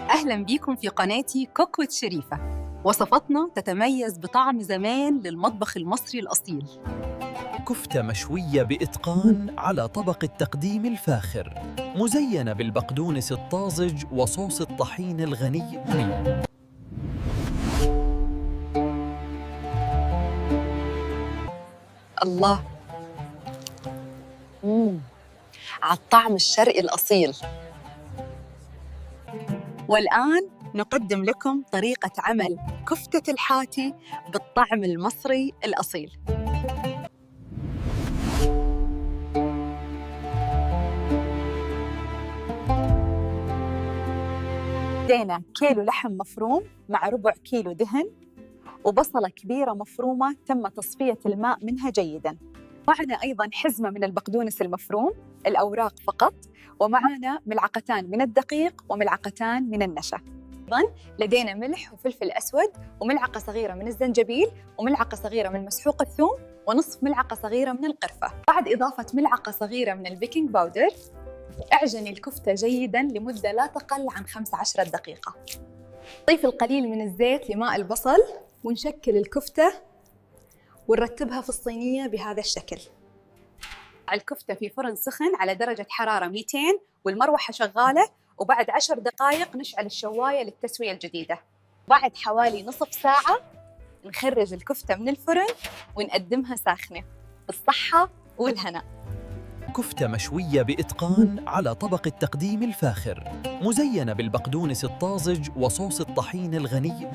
أهلاً بيكم في قناتي كوكوت شريفة. وصفاتنا تتميز بطعم زمان للمطبخ المصري الأصيل. كفتة مشوية بإتقان على طبق التقديم الفاخر، مزينة بالبقدونس الطازج وصوص الطحين الغني. الله، على الطعم الشرقي الأصيل. والآن نقدم لكم طريقة عمل كفتة الحاتي بالطعم المصري الأصيل. بدينا كيلو لحم مفروم مع ربع كيلو دهن، وبصلة كبيرة مفرومة تم تصفية الماء منها جيداً. معنا أيضاً حزمة من البقدونس المفروم، الأوراق فقط، ومعنا ملعقتان من الدقيق وملعقتان من النشا. أيضاً لدينا ملح وفلفل أسود وملعقة صغيرة من الزنجبيل وملعقة صغيرة من مسحوق الثوم ونصف ملعقة صغيرة من القرفة. بعد إضافة ملعقة صغيرة من البيكنج باودر، اعجني الكفتة جيداً لمدة لا تقل عن 15 دقيقة. ضيف القليل من الزيت لماء البصل ونشكل الكفتة ونرتبها في الصينية بهذا الشكل. الكفتة في فرن سخن على درجة حرارة 200 والمروحة شغالة، وبعد 10 دقائق نشعل الشواية للتسوية الجديدة. بعد حوالي نصف ساعة نخرج الكفتة من الفرن ونقدمها ساخنة. بالصحة والهنا. كفتة مشوية بإتقان على طبق التقديم الفاخر، مزينة بالبقدونس الطازج وصوص الطحين الغني.